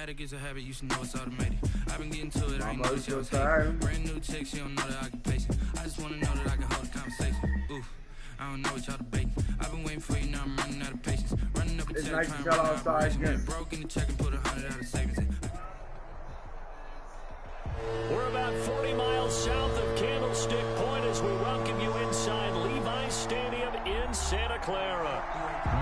Automatic is a habit, you should know it's automated. I've been getting to it, I ain't know it's your hating. Brand new chick, she don't know the occupation. I just wanna know that I can hold a conversation. Ooh, I don't know what y'all debating. I've been waiting for you, now I'm running out of patience. Running up a check, trying to run an operation. When it broke in the check and put 100 out of savings in. We're about 40 miles south of Candlestick Point as we welcome you inside Levi's Stadium in Santa Clara.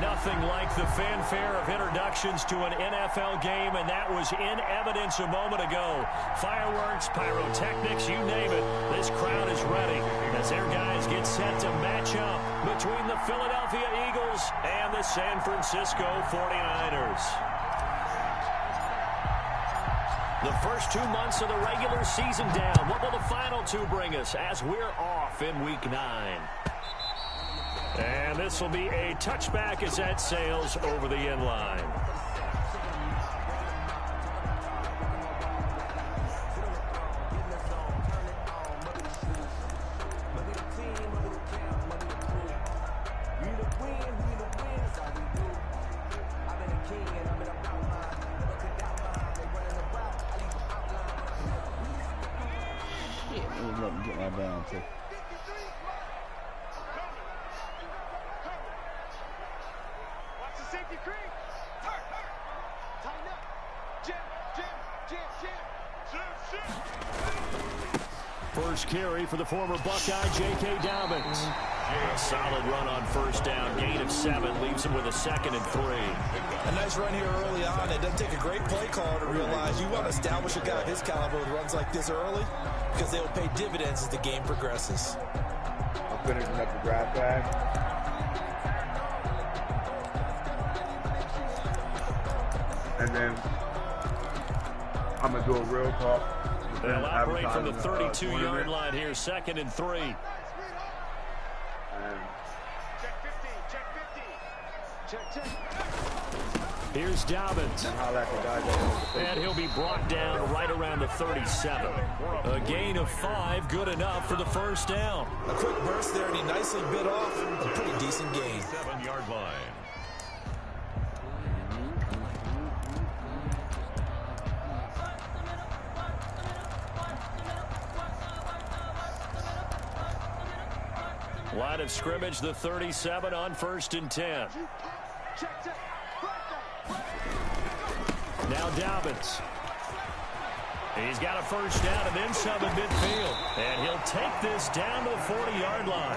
Nothing like the fanfare of introductions to an NFL game, and that was in evidence a moment ago. Fireworks, pyrotechnics, you name it. This crowd is ready as their guys get set to match up between the Philadelphia Eagles and the San Francisco 49ers. The first 2 months of the regular season down. What will the final two bring us as we're off in Week 9? And this will be a touchback as that sails over the end line. Let me get my down too. Watch the safety creep. Tighten up. Jim. First carry for the former Buckeye, J.K. Dobbins. A solid run on first down. Gain of 7 leaves him with a 2nd and 3. A nice run here early on. It doesn't take a great play caller to realize you want to establish a guy of his caliber with runs like this early because they will pay dividends as the game progresses. I'm finishing up the draft bag. And then I'm going to do a real talk. They'll operate from the 32-yard line here, 2nd and 3. Here's Dobbins. And he'll be brought down right around the 37. A gain of 5, good enough for the first down. A quick burst there, and he nicely bit off a pretty decent gain. 7-yard line. Line of scrimmage, the 37 on 1st and 10. Now Dobbins. He's got a first down and then some in midfield. And he'll take this down to the 40-yard line.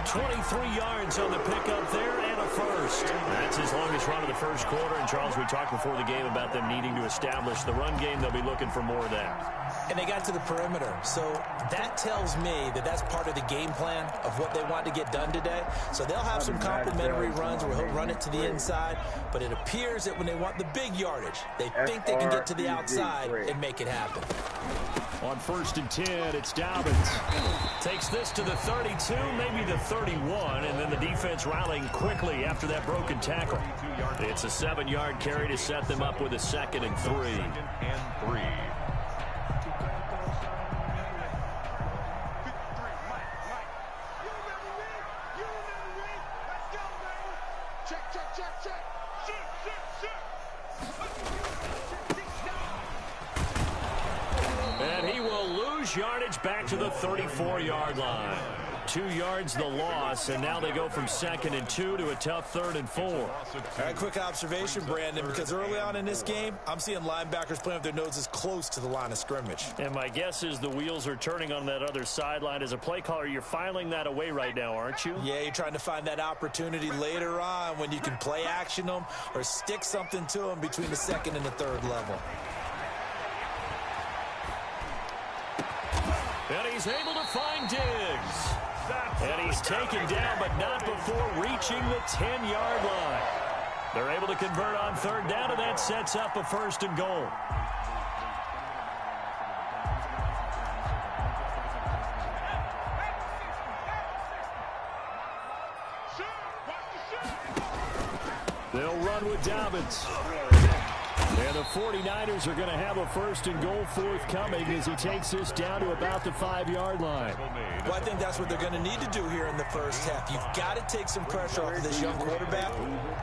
23 yards on the pickup there and a first. That's his longest run of the first quarter. And, Charles, we talked before the game about them needing to establish the run game. They'll be looking for more of that. And they got to the perimeter. So that tells me that that's part of the game plan of what they want to get done today. So they'll have some complimentary runs where he'll run it to the inside. But it appears that when they want the big yardage, they think they can get to the outside and make it happen. On 1st and 10, it's Dobbins. Takes this to the 32, maybe the 31, and then the defense rallying quickly after that broken tackle. It's a 7-yard carry to set them up with a 2nd and 3. And he will lose yardage back to the 34-yard line. 2 yards the loss, and now they go from 2nd and 2 to a tough 3rd and 4. All right, quick observation, Brandon, because early on in this game, I'm seeing linebackers playing with their noses close to the line of scrimmage. And my guess is the wheels are turning on that other sideline. As a play caller, you're filing that away right now, aren't you? Yeah, you're trying to find that opportunity later on when you can play action them or stick something to them between the 2nd and the 3rd level. And he's able to find Diggs. And he's taken down, but not before reaching the 10-yard line. They're able to convert on 3rd down, and that sets up a 1st and goal. They'll run with Dobbins. And the 49ers are going to have a 1st and goal forthcoming as he takes this down to about the 5-yard line. Well, I think that's what they're going to need to do here in the first half. You've got to take some pressure off of this young quarterback,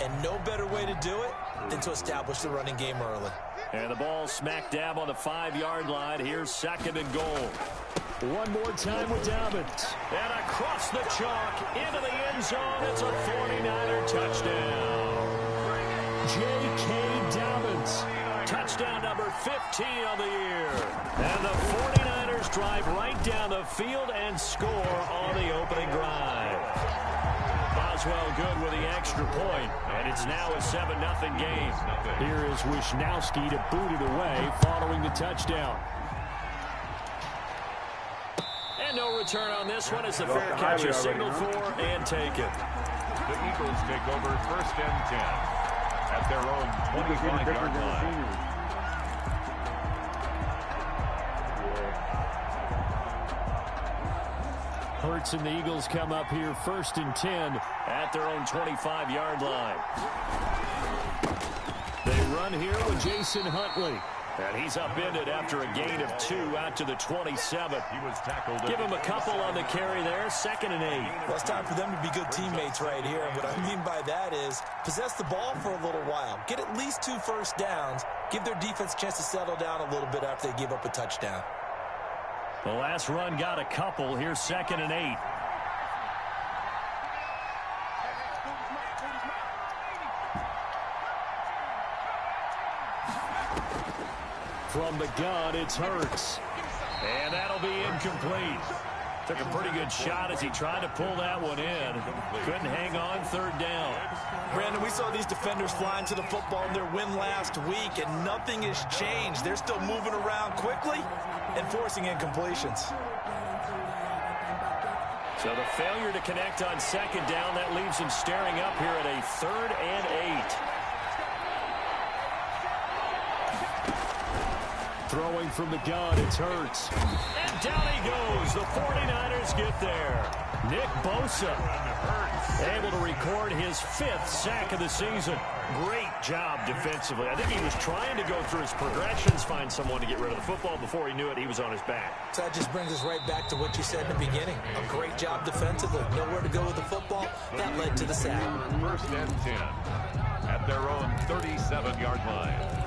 and no better way to do it than to establish the running game early. And the ball smack dab on the 5-yard line. Here's 2nd and goal. One more time with Dobbins. And across the chalk into the end zone. It's a 49er touchdown. J.K. Dobbins. Touchdown number 15 on the year. And the 49ers drive right down the field and score on the opening drive. Boswell good with the extra point, and it's now a 7-0 game. Here is Wisnowski to boot it away following the touchdown. And no return on this one as the fair catch is signaled for and taken. The Eagles take over 1st and 10 at their own 25-yard line. Hurts and the Eagles come up here 1st and 10 at their own 25-yard line. They run here with Jason Huntley. And he's upended after a gain of 2 out to the 27. He was tackled. Give him a couple on the carry there. 2nd and 8. Well, it's time for them to be good teammates right here. And what I mean by that is possess the ball for a little while. Get at least 2 first downs. Give their defense a chance to settle down a little bit after they give up a touchdown. The last run got a couple. Here's 2nd and 8. From the gun, it's Hurts. And that'll be incomplete. Took a pretty good shot as he tried to pull that one in. Couldn't hang on 3rd down. Brandon, we saw these defenders flying to the football in their win last week, and nothing has changed. They're still moving around quickly and forcing incompletions. So the failure to connect on 2nd down, that leaves him staring up here at a 3rd and 8. Throwing from the gun, it's Hurts. And down he goes. The 49ers get there. Nick Bosa able to record his 5th sack of the season. Great job defensively. I think he was trying to go through his progressions, find someone to get rid of the football. Before he knew it, he was on his back. So that just brings us right back to what you said in the beginning. A great job defensively. Nowhere to go with the football. That led to the sack. 1st and 10 at their own 37-yard line.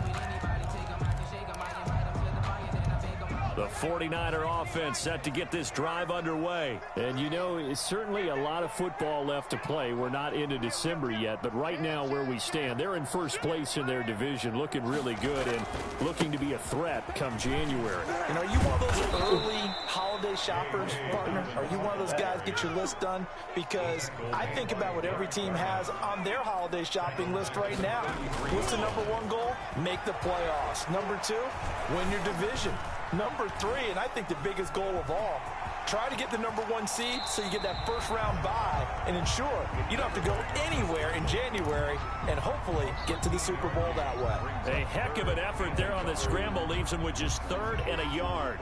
The 49er offense set to get this drive underway. And, you know, it's certainly a lot of football left to play. We're not into December yet, but right now where we stand, they're in 1st place in their division, looking really good and looking to be a threat come January. And are you one of those early holiday shoppers, partner? Are you one of those guys get your list done? Because I think about what every team has on their holiday shopping list right now. What's the #1 goal? Make the playoffs. #2, win your division. #3, and I think the biggest goal of all, try to get the #1 seed so you get that 1st-round bye and ensure you don't have to go anywhere in January and hopefully get to the Super Bowl that way. A heck of an effort there on the scramble leaves him with just 3rd and a yard.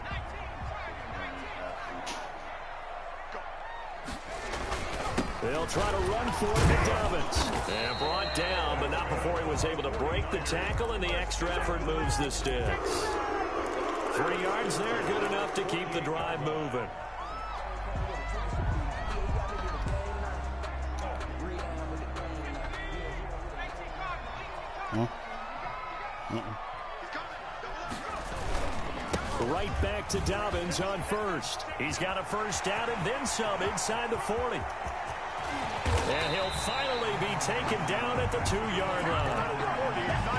They'll try to run for it to Dobbins. And brought down, but not before he was able to break the tackle, and the extra effort moves the sticks. 3 yards there, good enough to keep the drive moving. Right back to Dobbins on 1st. He's got a 1st down and then some inside the 40. And he'll finally be taken down at the 2-yard line.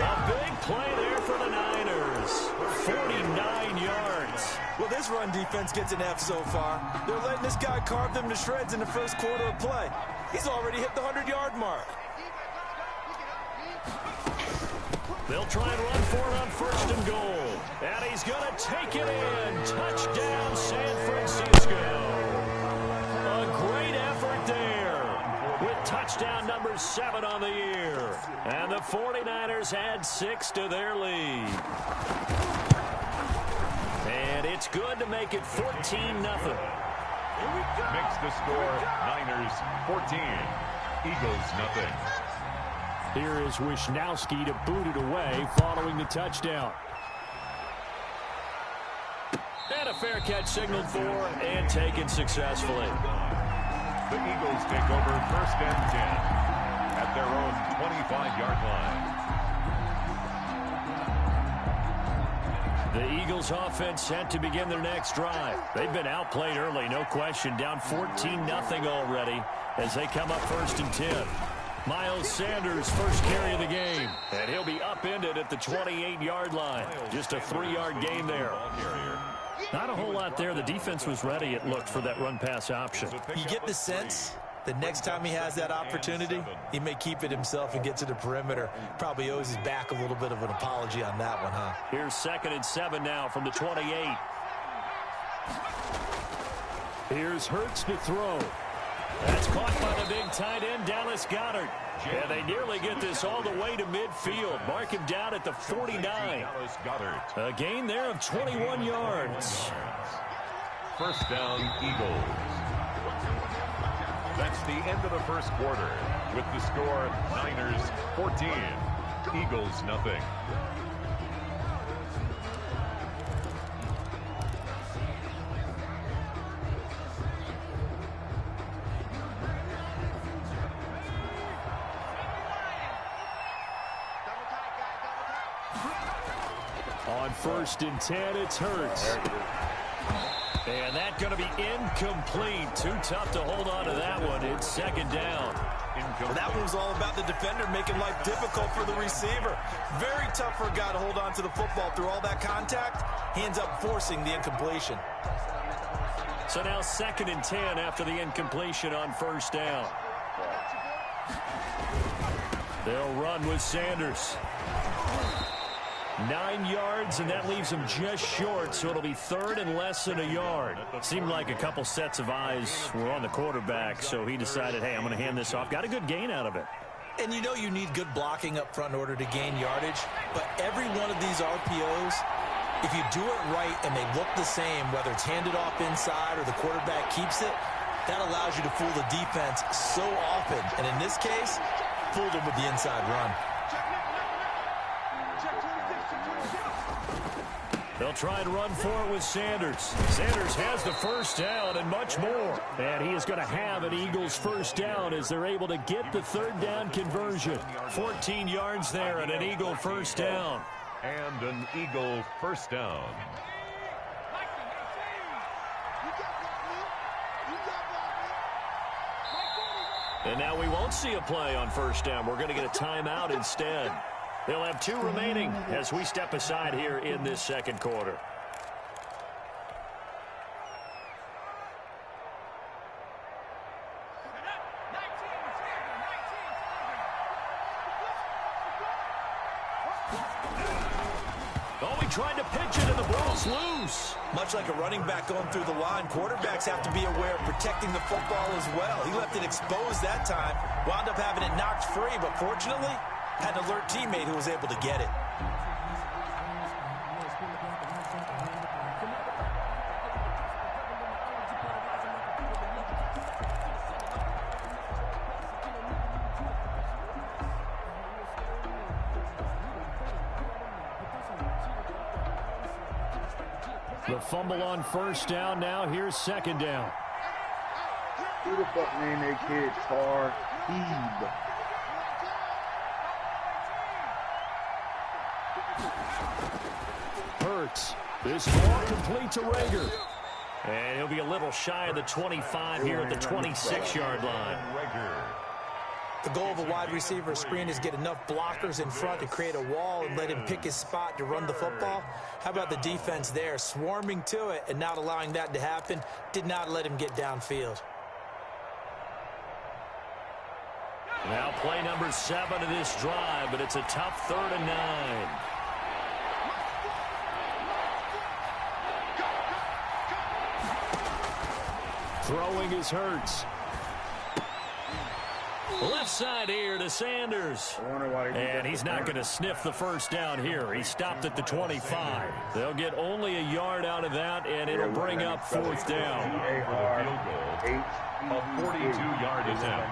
A big play there for the Niners. 49 yards. Well, this run defense gets an F so far. They're letting this guy carve them to shreds in the 1st quarter of play. He's already hit the 100-yard mark. They'll try and run for it on 1st and goal. And he's going to take it in. Touchdown, San Francisco. A great effort there with touchdown number 7 on the year. And the 49ers add 6 to their lead. And it's good to make it 14-0. Makes the score Niners 14, Eagles nothing. Here is Wisnowski to boot it away following the touchdown. And a fair catch signaled for and taken successfully. The Eagles take over 1st and 10 at their own 25-yard line. The Eagles offense set to begin their next drive. They've been outplayed early, no question. Down 14-0 already as they come up 1st and 10. Miles Sanders, first carry of the game. And he'll be upended at the 28-yard line. Just a 3-yard gain there. Not a whole lot there. The defense was ready, it looked, for that run-pass option. You get the sense the next time he has that opportunity, he may keep it himself and get to the perimeter. Probably owes his back a little bit of an apology on that one, huh? Here's 2nd and 7 now from the 28. Here's Hurts to throw. That's caught by the big tight end, Dallas Goedert. And they nearly get this all the way to midfield. Mark him down at the 49. A gain there of 21 yards. First down, Eagles. That's the end of the first quarter. With the score, Niners 14, Eagles nothing. On 1st and 10, it's Hurts. And that's going to be incomplete. Too tough to hold on to that one. It's 2nd down. Well, that one was all about the defender making life difficult for the receiver. Very tough for a guy to hold on to the football through all that contact. He ends up forcing the incompletion. So now 2nd and 10 after the incompletion on 1st down. They'll run with Sanders. 9 yards, and that leaves him just short, so it'll be 3rd and less than a yard. Seemed like a couple sets of eyes were on the quarterback, so he decided, hey, I'm going to hand this off. Got a good gain out of it. And you know you need good blocking up front in order to gain yardage, but every one of these RPOs, if you do it right and they look the same, whether it's handed off inside or the quarterback keeps it, that allows you to fool the defense so often. And in this case, fooled him with the inside run. They'll try and run for it with Sanders. Sanders has the first down and much more. And he is going to have an Eagles first down as they're able to get the 3rd down conversion. 14 yards there and an Eagle first down. And an Eagle first down. And now we won't see a play on 1st down. We're going to get a timeout instead. They'll have 2 remaining as we step aside here in this 2nd quarter. Oh, he tried to pitch it and the ball's loose. Much like a running back going through the line, quarterbacks have to be aware of protecting the football as well. He left it exposed that time, wound up having it knocked free, but fortunately, had an alert teammate who was able to get it. The fumble on 1st down. Now here's 2nd down. Who the fuck named that kid Tarheeb? Hurts. This ball complete to Rager. And he'll be a little shy of the 25 here at the 26-yard line. The goal of a wide receiver screen is get enough blockers in front to create a wall and let him pick his spot to run the football. How about the defense there, swarming to it and not allowing that to happen? Did not let him get downfield. Now play number 7 of this drive, but it's a tough 3rd and 9. Throwing is Hurts. Left side here to Sanders. And he's not going to sniff the first down here. He stopped at the 25. They'll get only a yard out of that, and it'll bring up 4th down. A 42-yard attempt.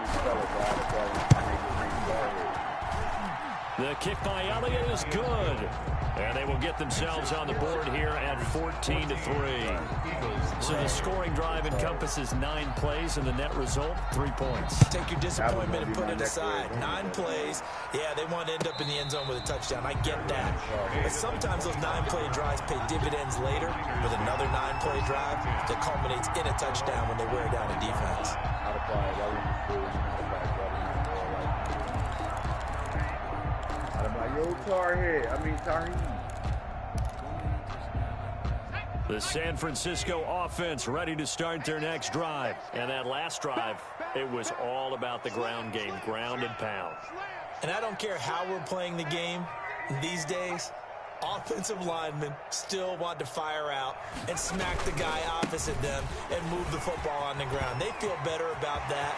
The kick by Elliott is good. And they will get themselves on the board here at 14-3. So the scoring drive encompasses 9 plays, and the net result, 3 points. Take your disappointment and put it aside. 9 plays. Yeah, they want to end up in the end zone with a touchdown. I get that. But sometimes those 9-play drives pay dividends later with another 9-play drive that culminates in a touchdown when they wear down a defense. Yo, Tarheed. The San Francisco offense ready to start their next drive. And that last drive, it was all about the ground game, ground and pound. And I don't care how we're playing the game these days, offensive linemen still want to fire out and smack the guy opposite them and move the football on the ground. They feel better about that.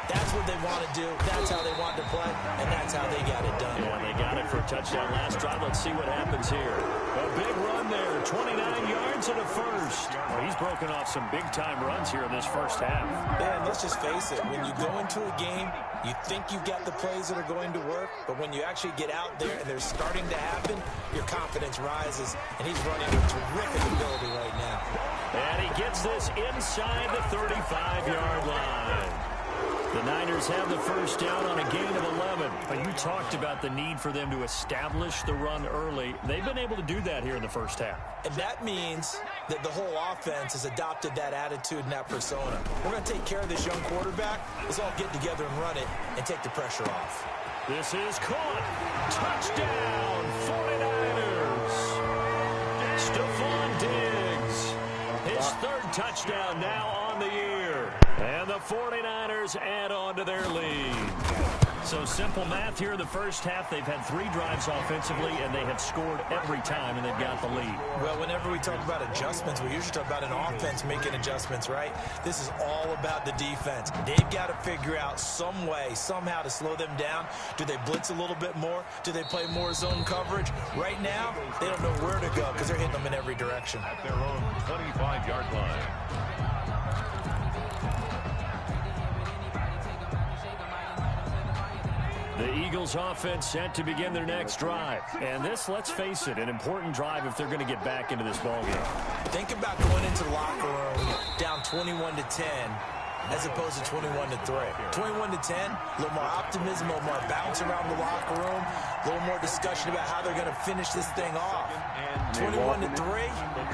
That's what they want to do. That's how they want to play, and that's how they got it done. Yeah, they got it for a touchdown last drive. Let's see what happens here. A big run there, 29 yards and a first. Well, he's broken off some big-time runs here in this first half. Yeah, and let's just face it. When you go into a game, you think you've got the plays that are going to work, but when you actually get out there and they're starting to happen, your confidence rises, and he's running with terrific ability right now. And he gets this inside the 35-yard line. The Niners have the first down on a gain of 11. But you talked about the need for them to establish the run early. They've been able to do that here in the first half. And that means that the whole offense has adopted that attitude and that persona. We're going to take care of this young quarterback. Let's all get together and run it and take the pressure off. This is caught. Touchdown, 49ers. Stephon Diggs. His third touchdown now on the year. And the 49ers add on to their lead. So simple math here in the first half. They've had 3 drives offensively, and they have scored every time, and they've got the lead. Well, whenever we talk about adjustments, we usually talk about an offense making adjustments, right? This is all about the defense. They've got to figure out some way, somehow to slow them down. Do they blitz a little bit more? Do they play more zone coverage? Right now, they don't know where to go because they're hitting them in every direction. At their own 25-yard line. The Eagles offense set to begin their next drive. And this, let's face it, an important drive if they're going to get back into this ballgame. Think about going into the locker room down 21-10 as opposed to 21-3. 21-10, a little more optimism, a little more bounce around the locker room, a little more discussion about how they're going to finish this thing off. 21-3,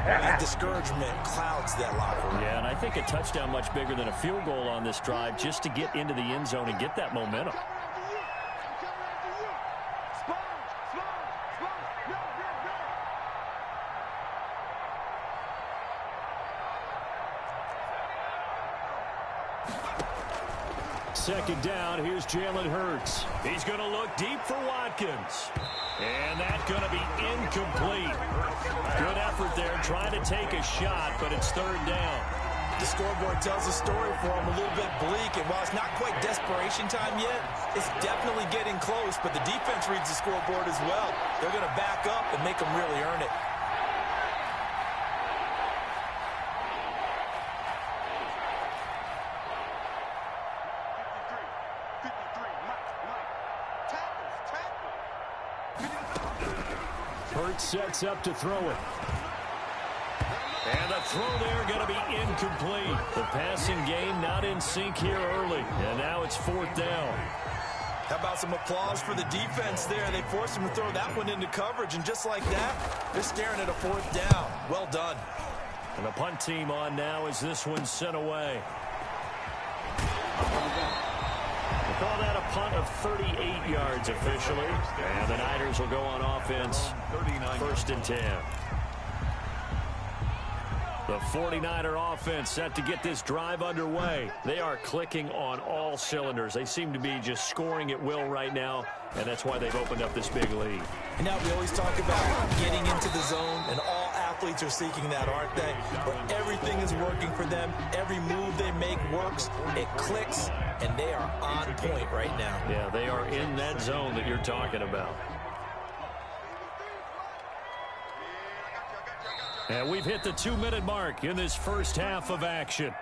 that discouragement clouds that locker room. Yeah, and I think a touchdown much bigger than a field goal on this drive just to get into the end zone and get that momentum. Second down, here's Jalen Hurts. He's going to look deep for Watkins. And that's going to be incomplete. Good effort there, trying to take a shot, but it's third down. The scoreboard tells a story for him, a little bit bleak, and while it's not quite desperation time yet, it's definitely getting close, but the defense reads the scoreboard as well. They're going to back up and make them really earn it. Hurts sets up to throw it. And the throw there going to be incomplete. The passing game not in sync here early. And now it's fourth down. How about some applause for the defense there? They forced him to throw that one into coverage, and just like that, they're staring at a fourth down. Well done. And the punt team on now as this one's sent away. We'll call that a punt of 38 yards officially. And the Niners will go on offense, first and 10. The 49er offense set to get this drive underway. They are clicking on all cylinders. They seem to be just scoring at will right now, and that's why they've opened up this big lead. And now we always talk about getting into the zone, and all athletes are seeking that, aren't they? But everything is working for them. Every move they make works. It clicks, and they are on point right now. Yeah, they are in that zone that you're talking about. And we've hit the 2-minute mark in this first half of action.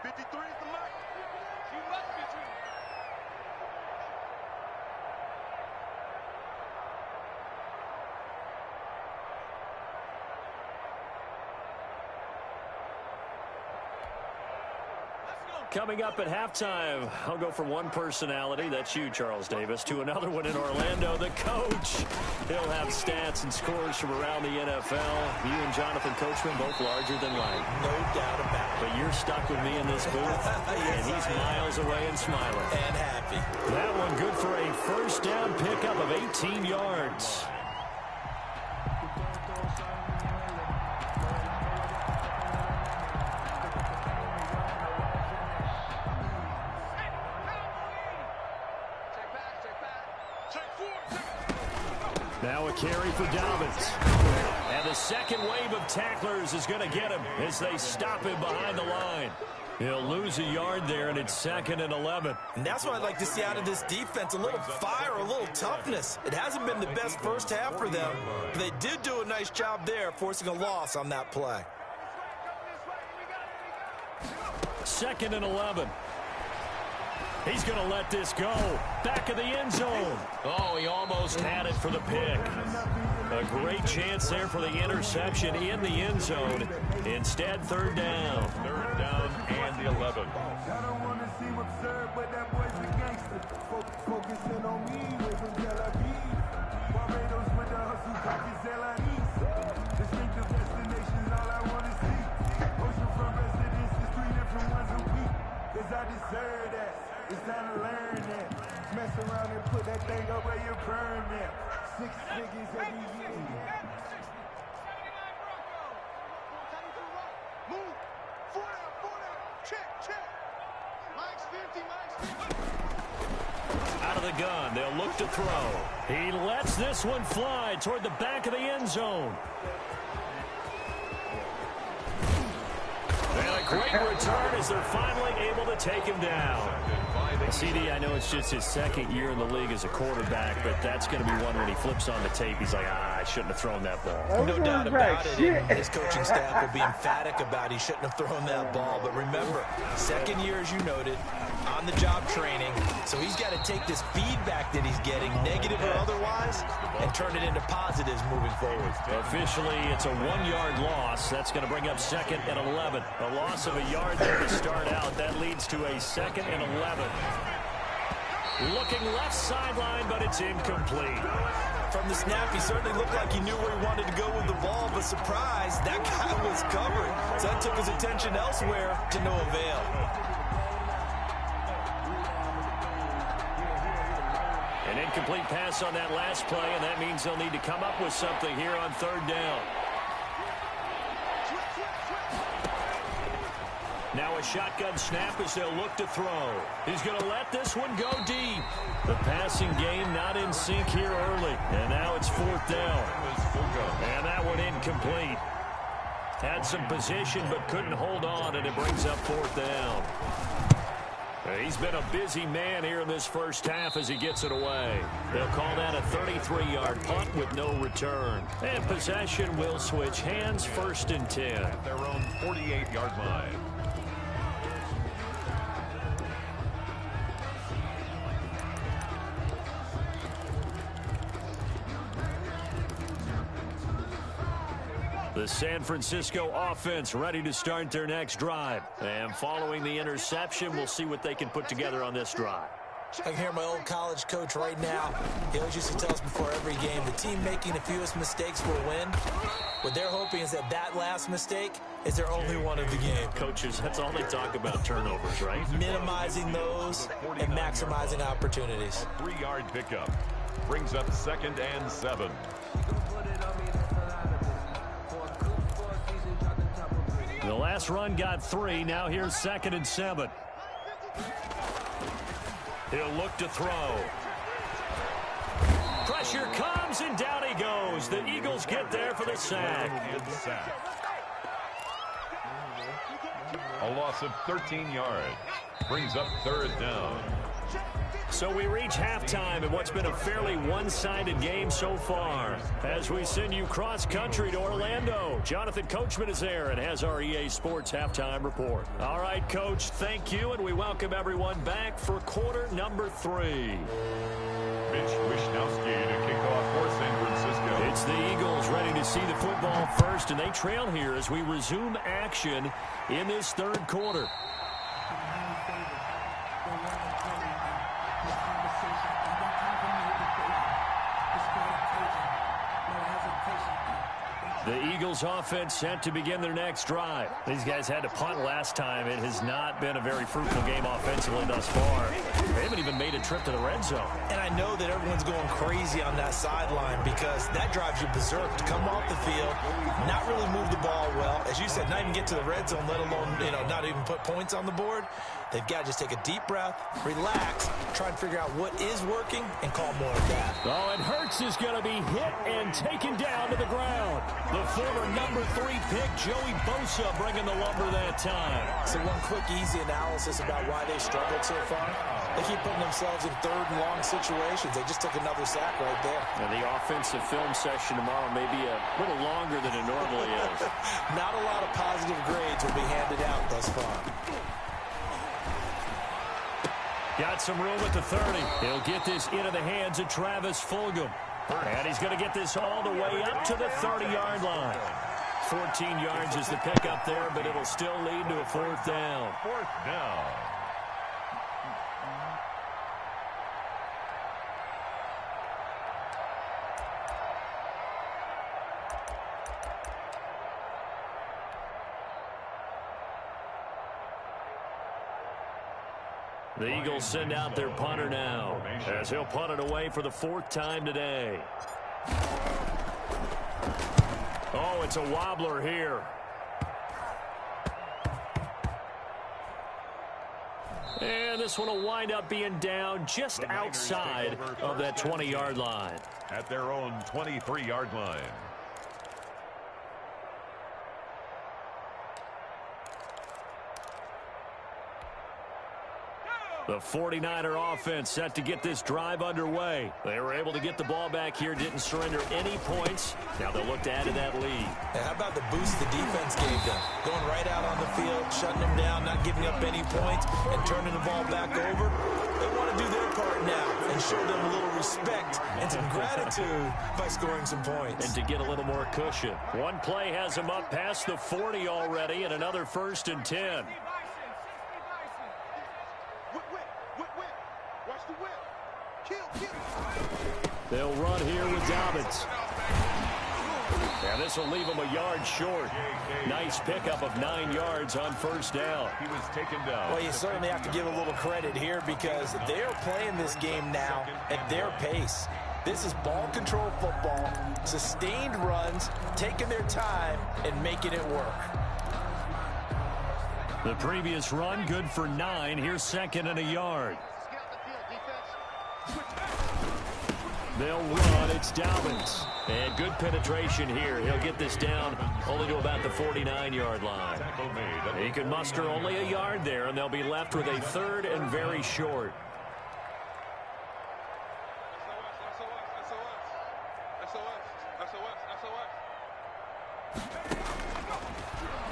Coming up at halftime, I'll go from one personality, that's you, Charles Davis, to another one in Orlando, the coach. He'll have stats and scores from around the NFL. You and Jonathan Coachman, both larger than life. No doubt about it. But you're stuck with me in this booth, Yes, and he's miles away and smiling. And happy. That one good for a first down pickup of 18 yards. Now a carry for Dobbins. And the second wave of tacklers is going to get him as they stop him behind the line. He'll lose a yard there, and it's 2nd and 11. And that's what I'd like to see out of this defense, a little fire, a little toughness. It hasn't been the best first half for them, but they did do a nice job there, forcing a loss on that play. 2nd and 11. He's going to let this go. Back of the end zone. Oh, he almost had it for the pick. A great chance there for the interception in the end zone. Instead, 3rd down. 3rd down and the 11. I don't want to seem absurd, but that boy's a gangster. Focusing on me, with from Tel Aviv. Barbados with the hustle, talking Zelanis. Distinctive destinations, all I want to see. Ocean front residences, 3 different ones a week. Cause I deserve that. It's time to learn that. Mess around and put that thing up where your permit. 6 figures every year. Move. 4 down. Check. Mike's 50. Out of the gun, they'll look to throw. He lets this one fly toward the back of the end zone. And a great return as they're finally able to take him down. CD, I know it's just his 2nd year in the league as a quarterback, but that's going to be one when he flips on the tape. He's like, I shouldn't have thrown that ball. No doubt about it. And his coaching staff will be emphatic about he shouldn't have thrown that ball. But remember, 2nd year, as you noted, on-the-job training. So he's got to take this feedback that he's getting, negative or otherwise, and turn it into positives moving forward. Officially, it's a 1-yard loss. That's going to bring up 2nd and 11. A loss of a yard there to start out. That leads to a 2nd and 11. Looking left sideline, but it's incomplete. From the snap, he certainly looked like he knew where he wanted to go with the ball, but surprise, that guy was covered. So that took his attention elsewhere to no avail. An incomplete pass on that last play, and that means they'll need to come up with something here on 3rd down. Now a shotgun snap as they'll look to throw. He's going to let this one go deep. The passing game not in sync here early. And now it's 4th down. And that one incomplete. Had some position but couldn't hold on, and it brings up 4th down. He's been a busy man here in this first half as he gets it away. They'll call that a 33-yard punt with no return. And possession will switch hands, 1st and 10. At their own 48-yard line. The San Francisco offense ready to start their next drive. And following the interception, we'll see what they can put together on this drive. I can hear my old college coach right now. He always used to tell us before every game, the team making the fewest mistakes will win. What they're hoping is that that last mistake is their only one of the game. Coaches, that's all they talk about, turnovers, right? Minimizing those and maximizing opportunities. A 3-yard pickup. Brings up 2nd and 7. The last run got 3. Now here's 2nd and 7. He'll look to throw. Pressure comes, and down he goes. The Eagles get there for the sack. A loss of 13 yards. Brings up 3rd down. So we reach halftime in what's been a fairly one-sided game so far. As we send you cross-country to Orlando, Jonathan Coachman is there and has our EA Sports halftime report. All right, Coach, thank you, and we welcome everyone back for quarter number 3. Mitch Wishnowsky to kick off for San Francisco. It's the Eagles ready to see the football first, and they trail here as we resume action in this 3rd quarter. The Eagles offense set to begin their next drive. These guys had to punt last time. It has not been a very fruitful game offensively thus far. They haven't even made a trip to the red zone. And I know that everyone's going crazy on that sideline because that drives you berserk to come off the field, not really move the ball well. As you said, not even get to the red zone, let alone, not even put points on the board. They've got to just take a deep breath, relax, try and figure out what is working, and call more of that. Oh, and Hurts is going to be hit and taken down to the ground. The former number 3 pick, Joey Bosa, bringing the lumber that time. So one quick, easy analysis about why they struggled so far. They keep putting themselves in third and long situations. They just took another sack right there. Now, the offensive film session tomorrow may be a little longer than it normally is. Not a lot of positive grades will be handed out thus far. Got some room at the 30. He'll get this into the hands of Travis Fulgham. And he's going to get this all the way up to the 30-yard line. 14 yards is the pickup there, but it'll still lead to a 4th down. 4th down. The Eagles send out their punter now, as he'll punt it away for the 4th time today. Oh, it's a wobbler here. And this one will wind up being down just outside of that 20-yard line. At their own 23-yard line. The 49er offense set to get this drive underway. They were able to get the ball back here, didn't surrender any points. Now they'll look to add to that lead. And how about the boost the defense gave them? Going right out on the field, shutting them down, not giving up any points, and turning the ball back over. They want to do their part now and show them a little respect and some gratitude by scoring some points. And to get a little more cushion. One play has them up past the 40 already, and another 1st and 10. They'll run here with Dobbins. And this will leave them a yard short. Nice pickup of 9 yards on 1st down. He was taken down. Well, you certainly have to give a little credit here because they're playing this game now at their pace. This is ball control football, sustained runs, taking their time, and making it work. The previous run, good for 9. Here's 2nd and a yard. They'll run. It's Dobbins. And good penetration here. He'll get this down only to about the 49-yard line. He can muster only a yard there, and they'll be left with a 3rd and very short.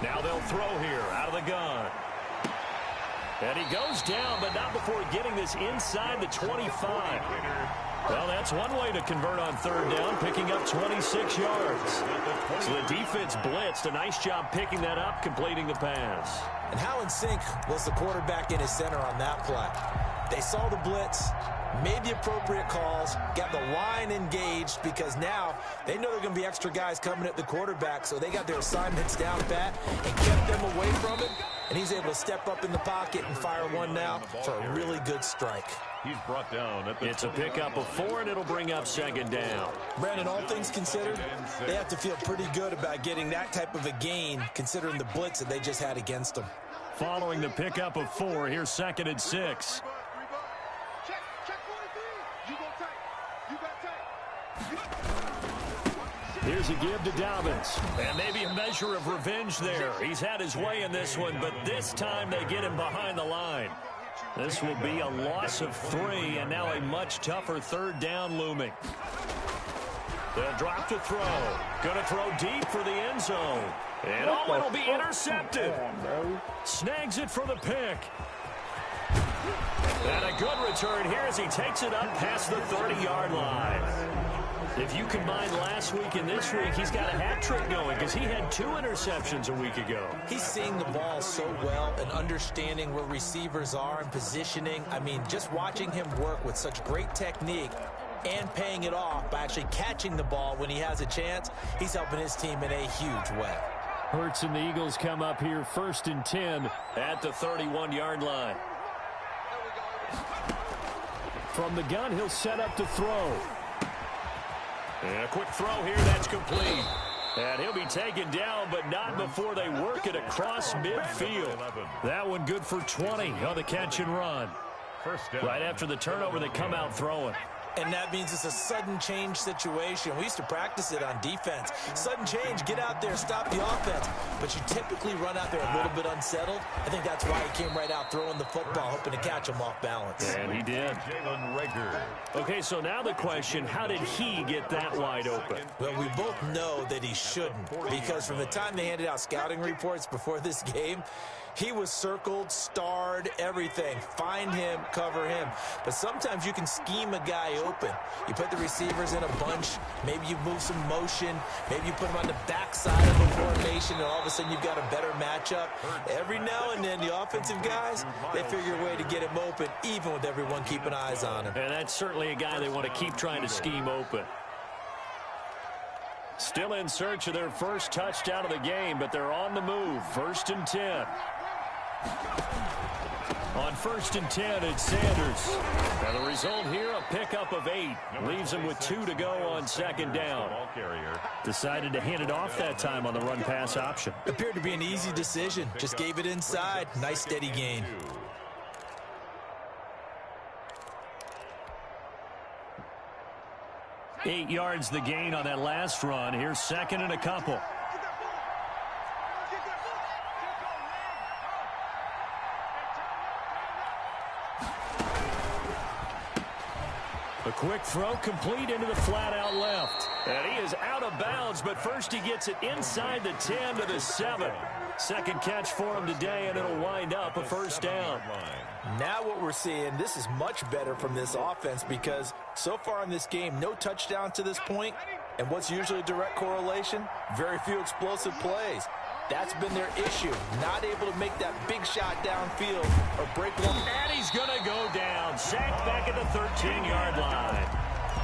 Now they'll throw here out of the gun. And he goes down, but not before getting this inside the 25. Well, that's one way to convert on 3rd down, picking up 26 yards. So the defense blitzed. A nice job picking that up, completing the pass. And how in sync was the quarterback in his center on that play? They saw the blitz, made the appropriate calls, got the line engaged because now they know there are going to be extra guys coming at the quarterback, so they got their assignments down pat and kept them away from it, and he's able to step up in the pocket and fire one now for a really good strike. He's brought down at the It's a pickup of 4, and it'll bring up 2nd down. Brandon, all things considered, they have to feel pretty good about getting that type of a gain considering the blitz that they just had against them. Following the pickup of 4, here's 2nd and 6. Here's a give to Dobbins. And maybe a measure of revenge there. He's had his way in this one, but this time they get him behind the line. This will be a loss of 3, and now a much tougher 3rd down looming. They'll drop to throw. Going to throw deep for the end zone. And oh, it'll be intercepted. Snags it for the pick. And a good return here as he takes it up past the 30-yard line. If you combine last week and this week, he's got a hat trick going because he had 2 interceptions a week ago. He's seeing the ball so well and understanding where receivers are and positioning. I mean, just watching him work with such great technique, and paying it off by actually catching the ball when he has a chance. He's helping his team in a huge way. Hurts and the Eagles come up here 1st and 10 at the 31-yard line. From the gun, he'll set up to throw. And a quick throw here, that's complete. And he'll be taken down, but not before they work it across midfield. That one good for 20 on the catch and run. Right after the turnover, they come out throwing. And that means it's a sudden change situation. We used to practice it on defense. Sudden change, get out there, stop the offense. But you typically run out there a little bit unsettled. I think that's why he came right out throwing the football, hoping to catch him off balance. And he did. Okay, so now the question, how did he get that wide open? Well, we both know that he shouldn't, because from the time they handed out scouting reports before this game, he was circled, starred, everything. Find him, cover him. But sometimes you can scheme a guy open. You put the receivers in a bunch. Maybe you move some motion. Maybe you put them on the backside of a formation, and all of a sudden you've got a better matchup. Every now and then, the offensive guys, they figure a way to get him open, even with everyone keeping eyes on him. And that's certainly a guy they want to keep trying to scheme open. Still in search of their first touchdown of the game, but they're on the move. 1st and 10. On 1st and 10, it's Sanders. And the result here, a pickup of 8. Leaves him with 2 to go on 2nd down. Decided to hand it off that time on the run-pass option. Appeared to be an easy decision. Just gave it inside. Nice, steady gain. Eight yards the gain on that last run. Here's 2nd and a couple. A quick throw complete into the flat out left. And he is out of bounds, but first he gets it inside the 10 to the 7. Second catch for him today, and it'll wind up a 1st down. Now what we're seeing, this is much better from this offense, because so far in this game, no touchdown to this point. And what's usually a direct correlation? Very few explosive plays. That's been their issue. Not able to make that big shot downfield or break one. And he's going to go down. Sacked back at the 13-yard line.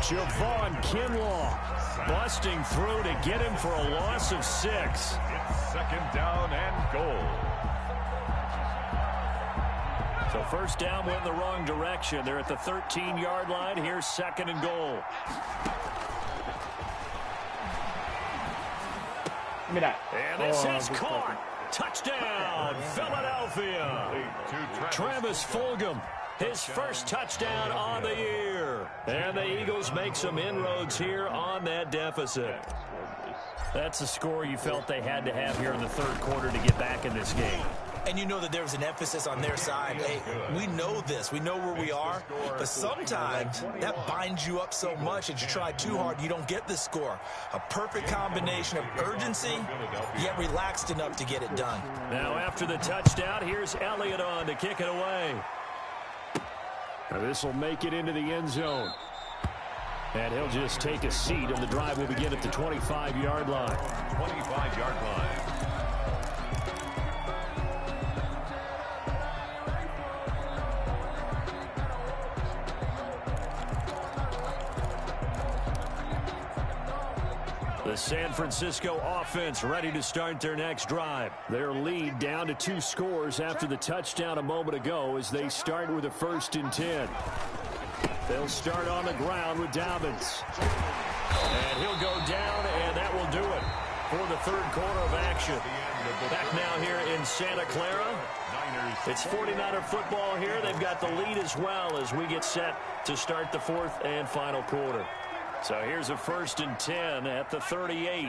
Javon Kinlaw busting through to get him for a loss of 6. It's 2nd down and goal. So 1st down went in the wrong direction. They're at the 13-yard line. Here's 2nd and goal. And this is caught. Touchdown, Philadelphia. Travis Fulgham, his first touchdown on the year. And the Eagles make some inroads here on that deficit. That's a score you felt they had to have here in the 3rd quarter to get back in this game. And you know that there was an emphasis on their side. Hey, we know this. We know where we are. But sometimes that binds you up so much that you try too hard, you don't get the score. A perfect combination of urgency, yet relaxed enough to get it done. Now after the touchdown, here's Elliott on to kick it away. Now this will make it into the end zone. And he'll just take a seat, and the drive will begin at the 25-yard line. 25-yard line. The San Francisco offense ready to start their next drive. Their lead down to 2 scores after the touchdown a moment ago as they start with a 1st and 10. They'll start on the ground with Dobbins. And he'll go down, and that will do it for the 3rd quarter of action. Back now here in Santa Clara. It's 49er football here. They've got the lead as well as we get set to start the 4th and final quarter. So here's a 1st and 10 at the 38.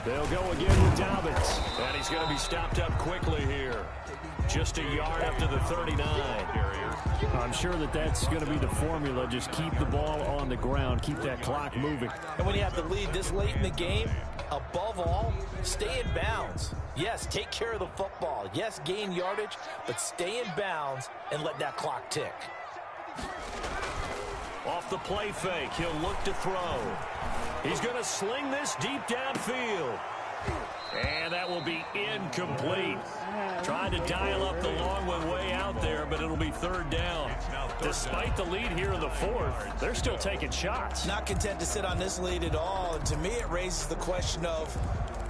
They'll go again with Dobbins. And he's going to be stopped up quickly here. Just a yard up to the 39. I'm sure that that's going to be the formula. Just keep the ball on the ground. Keep that clock moving. And when you have the lead this late in the game, above all, stay in bounds. Yes, take care of the football. Yes, gain yardage, but stay in bounds and let that clock tick. Off the play fake, he'll look to throw. He's going to sling this deep downfield. And that will be incomplete. Trying to dial up the long one way out there, but it'll be third down. Despite the lead here in the fourth, they're still taking shots. Not content to sit on this lead at all. And to me, it raises the question of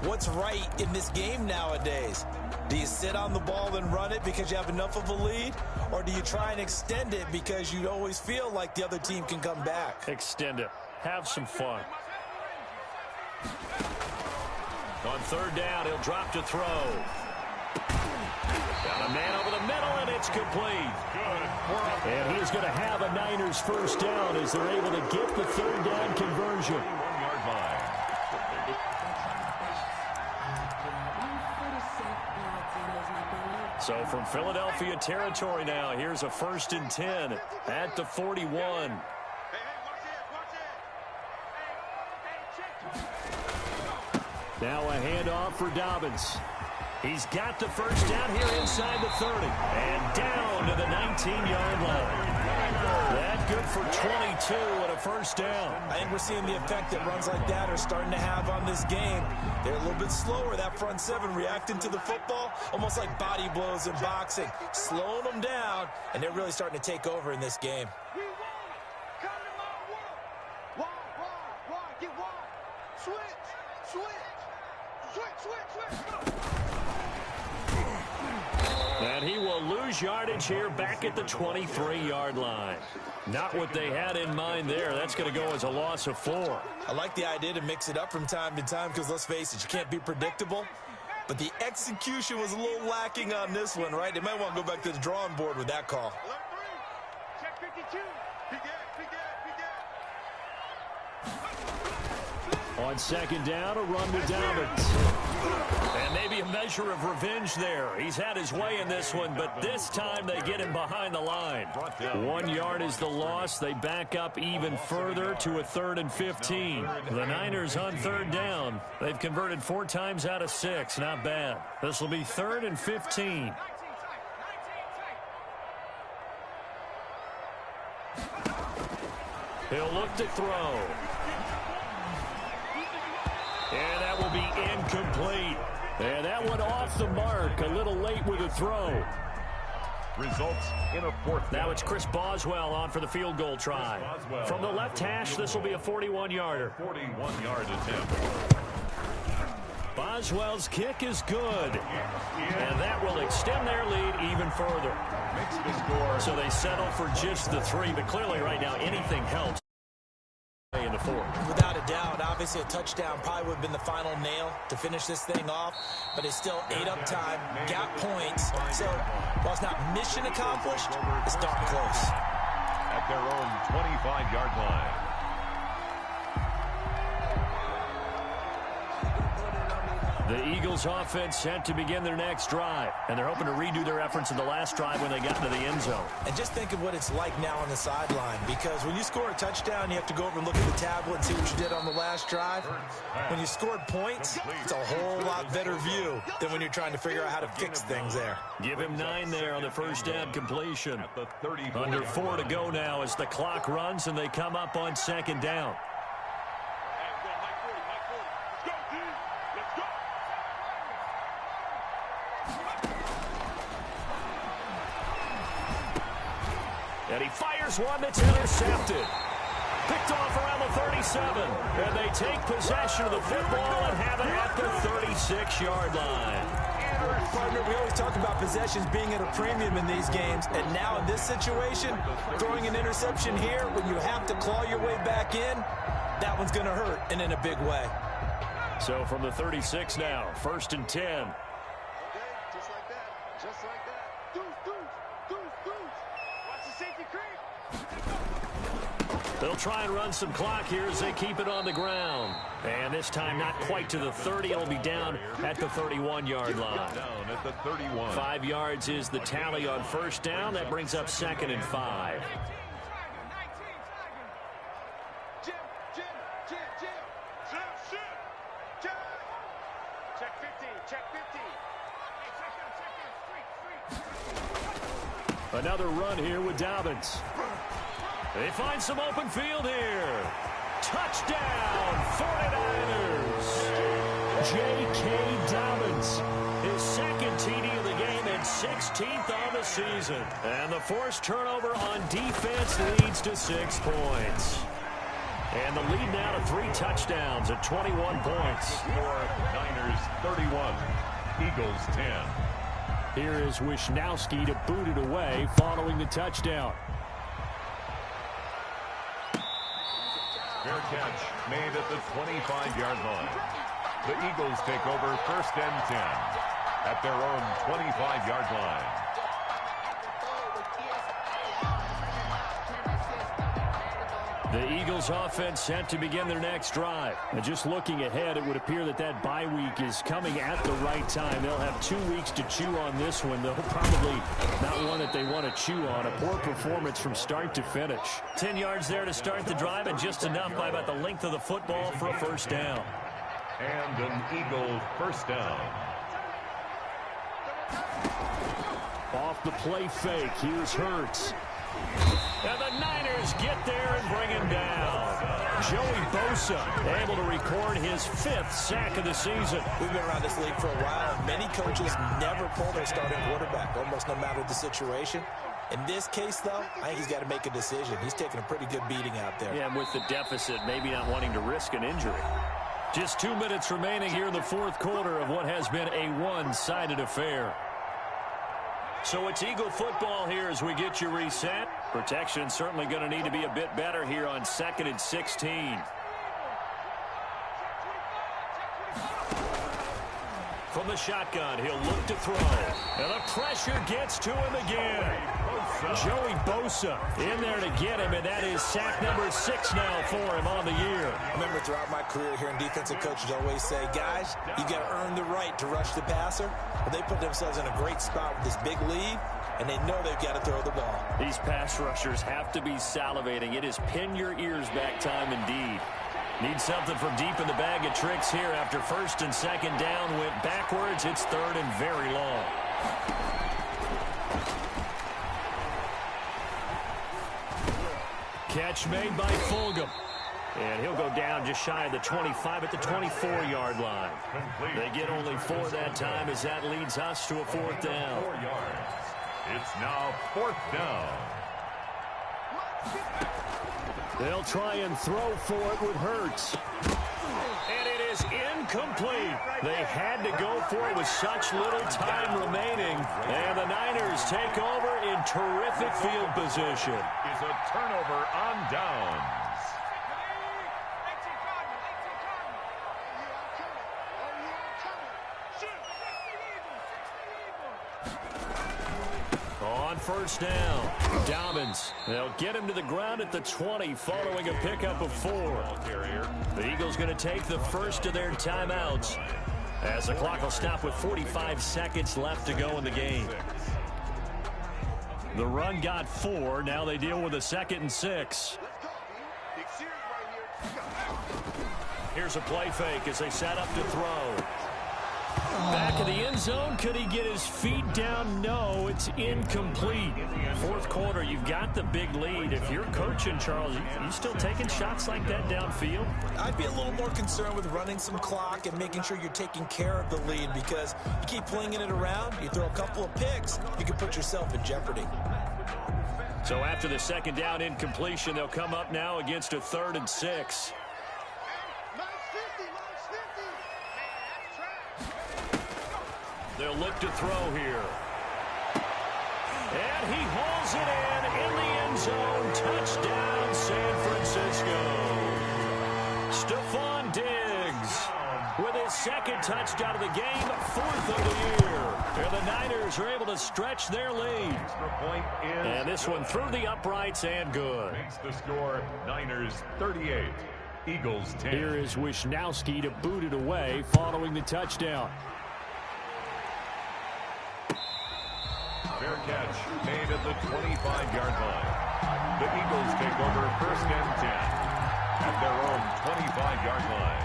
what's right in this game nowadays. Do you sit on the ball and run it because you have enough of a lead? Or do you try and extend it because you always feel like the other team can come back? Extend it. Have some fun. On third down, he'll drop to throw. Got a man over the middle, and it's complete. And he's going to have a Niners first down as they're able to get the third down conversion. 1-yard line. So from Philadelphia territory now, here's a 1st and 10 at the 41. Now a handoff for Dobbins. He's got the first down here inside the 30. And down to the 19-yard line. That good for 22 and a first down. I think we're seeing the effect that runs like that are starting to have on this game. They're a little bit slower, that front seven, reacting to the football, almost like body blows in boxing, slowing them down, and they're really starting to take over in this game. And he will lose yardage here back at the 23-yard line. Not what they had in mind there. That's going to go as a loss of 4. I like the idea to mix it up from time to time because, let's face it, you can't be predictable. But the execution was a little lacking on this one, right? They might want to go back to the drawing board with that call. Check 52. On second down, a run with Dobbins. And maybe a measure of revenge there. He's had his way in this one, but this time they get him behind the line. 1 yard is the loss. They back up even further to a 3rd and 15. The Niners on third down. They've converted 4 times out of 6. Not bad. This will be 3rd and 15. He'll look to throw. And that will be incomplete. And that one off the mark. A little late with a throw. Results in a 4th down. Now it's Chris Boswell on for the field goal try. From the left hash, this will be a 41-yarder. 41-yard attempt. Boswell's kick is good. And that will extend their lead even further. Makes the score. So they settle for just the 3, but clearly right now anything helps. In the 4th. Without a doubt, obviously a touchdown probably would have been the final nail to finish this thing off, but it's still 8 up time, got points, so while it's not mission accomplished, it's darn close. At their own 25-yard line. The Eagles offense set to begin their next drive, and they're hoping to redo their efforts in the last drive when they got into the end zone. And just think of what it's like now on the sideline, because when you score a touchdown, you have to go over and look at the tablet and see what you did on the last drive. When you scored points, it's a whole lot better view than when you're trying to figure out how to fix things there. Give him 9 there on the first down completion. Under 4 to go now as the clock runs and they come up on second down. And he fires one that's intercepted. Picked off around the 37. And they take possession of the football and have it at the 36-yard line. Partner, we always talk about possessions being at a premium in these games. And now in this situation, throwing an interception here when you have to claw your way back in, that one's going to hurt, and in a big way. So from the 36 now, 1st and 10. Okay, just like that. Just like that. Deuce. Watch the safety creep. They'll try and run some clock here as they keep it on the ground. And this time not quite to the 30. It'll be down at the 31-yard line. Down at the 31. 5 yards is the tally on first down. That brings up 2nd and 5. Jim. Check 15. Another run here with Dobbins. They find some open field here. Touchdown, 49ers. J.K. Dobbins. His second TD of the game and 16th on the season. And the forced turnover on defense leads to 6 points. And the lead now to 3 touchdowns at 21 points. Score, Niners 31, Eagles 10. Here is Wisnowski to boot it away following the touchdown. Fair catch made at the 25-yard line. The Eagles take over 1st and 10 at their own 25-yard line. The Eagles offense set to begin their next drive. And just looking ahead, it would appear that that bye week is coming at the right time. They'll have 2 weeks to chew on this one. They'll probably not one that they want to chew on. A poor performance from start to finish. 10 yards there to start the drive and just enough by about the length of the football for a first down. And an Eagle first down. Off the play fake, here's Hurts. And the Niners get there and bring him down. Joey Bosa able to record his 5th sack of the season. We've been around this league for a while. Many coaches never pull their starting quarterback, almost no matter the situation. In this case, though, I think he's got to make a decision. He's taking a pretty good beating out there. Yeah, and with the deficit, maybe not wanting to risk an injury. Just 2 minutes remaining here in the 4th quarter of what has been a one-sided affair. So it's Eagle football here as we get you reset. Protection certainly going to need to be a bit better here on 2nd and 16. From the shotgun, he'll look to throw. And the pressure gets to him again. Joey Bosa in there to get him, and that is sack number 6 now for him on the year. I remember throughout my career hearing defensive coaches always say, guys, you got to earn the right to rush the passer. But they put themselves in a great spot with this big lead, and they know they've got to throw the ball. These pass rushers have to be salivating. It is pin your ears back time indeed. Need something from deep in the bag of tricks here after 1st and 2nd down went backwards. It's 3rd and very long. Catch made by Fulgham. And he'll go down just shy of the 25 at the 24-yard line. They get only 4 that time as that leads us to a 4th down. 4 yards. It's now 4th down. They'll try and throw for it with Hurts. And it is incomplete. They had to go for it with such little time remaining. And the Niners take over in terrific field position. Is a turnover on downs. On 1st down, Dobbins. They'll get him to the ground at the 20 following a pickup of 4. The Eagles going to take the first of their timeouts as the clock will stop with 45 seconds left to go in the game. The run got 4. Now they deal with a 2nd and 6. Here's a play fake as they set up to throw. Back of the end zone. Could he get his feet down? No, it's incomplete. 4th quarter, you've got the big lead. If you're coaching, Charles, you still taking shots like that downfield? I'd be a little more concerned with running some clock and making sure you're taking care of the lead, because you keep flinging it around, you throw a couple of picks, you can put yourself in jeopardy. So after the 2nd down incompletion, they'll come up now against a 3rd and 6. They'll look to throw here. And he hauls it in the end zone. Touchdown, San Francisco. Stephon Diggs with his 2nd touchdown of the game, 4th of the year. And the Niners are able to stretch their lead. And this one through the uprights and good. Makes the score Niners 38, Eagles 10. Here is Wisnowski to boot it away following the touchdown. Fair catch made at the 25-yard line. The Eagles take over 1st and 10 at their own 25-yard line.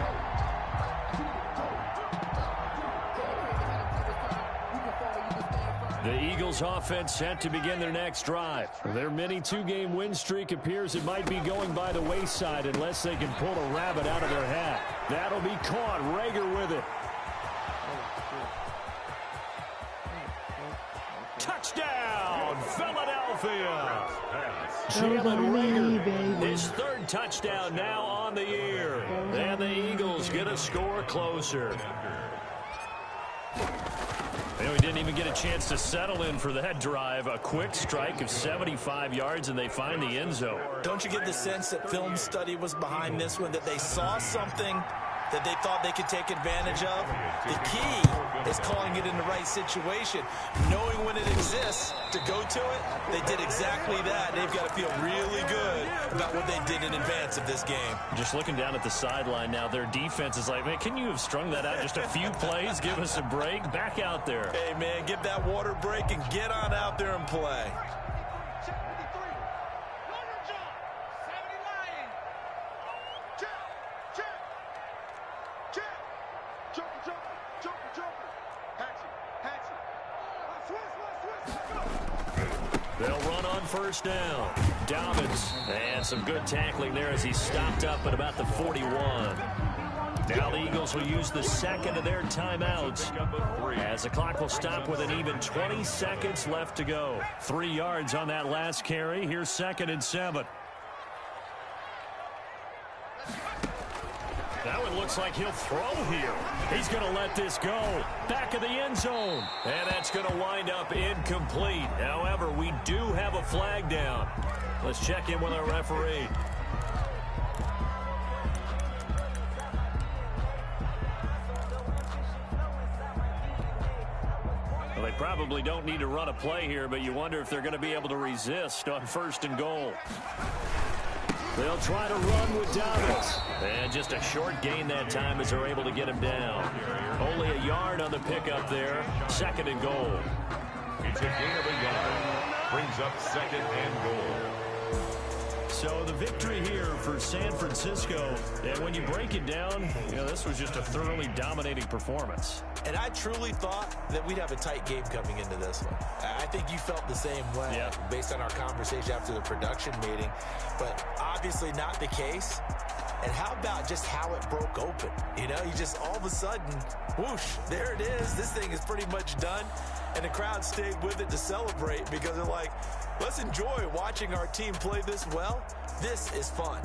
The Eagles offense set to begin their next drive. Their mini 2-game win streak appears it might be going by the wayside unless they can pull a rabbit out of their hat. That'll be caught. Rager with it. Touchdown, Philadelphia. Jalen Reagor, his third touchdown now on the year. And the Eagles get a score closer. And we didn't even get a chance to settle in for that drive. A quick strike of 75 yards, and they find the end zone. Don't you get the sense that film study was behind this one, that they saw something that they thought they could take advantage of? The key is calling it in the right situation, knowing when it exists to go to it. They did exactly that. They've got to feel really good about what they did in advance of this game. Just looking down at the sideline now, their defense is like, man, can you have strung that out just a few plays? Give us a break. Back out there. Hey, man, give that water break and get on out there and play. They'll run on first down. Dobbins, and some good tackling there as he stopped up at about the 41. Now the Eagles will use the second of their timeouts as the clock will stop with an even 20 seconds left to go. 3 yards on that last carry. Here's 2nd and 7. That one looks like he'll throw here. He's going to let this go. Back of the end zone. And that's going to wind up incomplete. However, we do have a flag down. Let's check in with our referee. Well, they probably don't need to run a play here, but you wonder if they're going to be able to resist on 1st and goal. They'll try to run with Dobbins. And just a short gain that time as they're able to get him down. Only a yard on the pickup there. 2nd and goal. It's a gain of a yard. Brings up 2nd and goal. So the victory here for San Francisco. And when you break it down, you know, this was just a thoroughly dominating performance. And I truly thought that we'd have a tight game coming into this one. I think you felt the same way based on our conversation after the production meeting. But obviously not the case. And how about just how it broke open? You know, you just all of a sudden, whoosh, there it is. This thing is pretty much done. And the crowd stayed with it to celebrate because they're like, let's enjoy watching our team play this well. This is fun.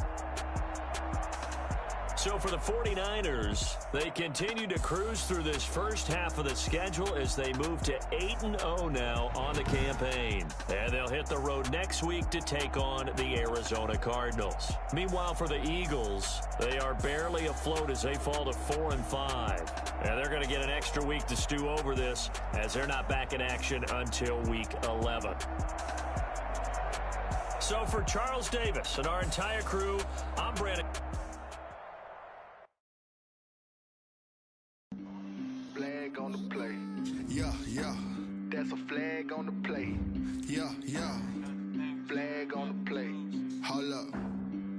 So for the 49ers, they continue to cruise through this first half of the schedule as they move to 8-0 now on the campaign. And they'll hit the road next week to take on the Arizona Cardinals. Meanwhile, for the Eagles, they are barely afloat as they fall to 4-5. And they're going to get an extra week to stew over this as they're not back in action until week 11. So for Charles Davis and our entire crew, I'm Brandon. Flag on the play. Yeah, yeah. That's a flag on the play. Yeah, yeah. Flag on the play. Hold up.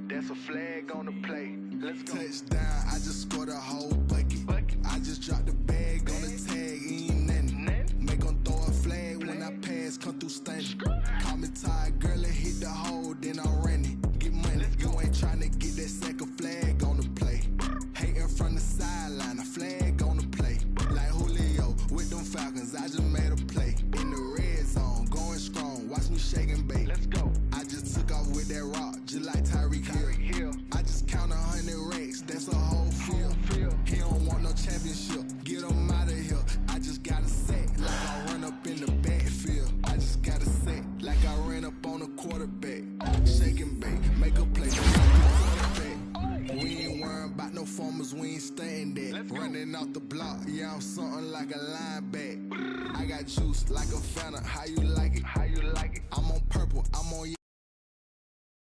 That's a flag on the play. Let's go. Touchdown, I just scored a whole bucket. I just dropped the bag on the tag, ain't nothing. Make 'em throw a flag when I pass, come through stunning. Call me tired, girl, and hit the hole, then I'm running. Get money, you ain't trying to get that second flag on the play. Hating from the sideline, a flag on the play. Like Julio with them Falcons, I just made a play. In the red zone, going strong, watch me shake and bake. Let's go. I just took off with that rock, just like Tyreek Hill. I just count 100 racks, that's a whole field. He don't want no championship, get him out of here. I just got a sack, like I run up in the backfield. I just got a sack, like I ran up on a quarterback. Shake and bake, make a play. We ain't worrying about no formers, we ain't staying there. Running off the block, yeah, I'm something like a linebacker. I got juice like a Fanta, how you like it? I'm on purple, I'm on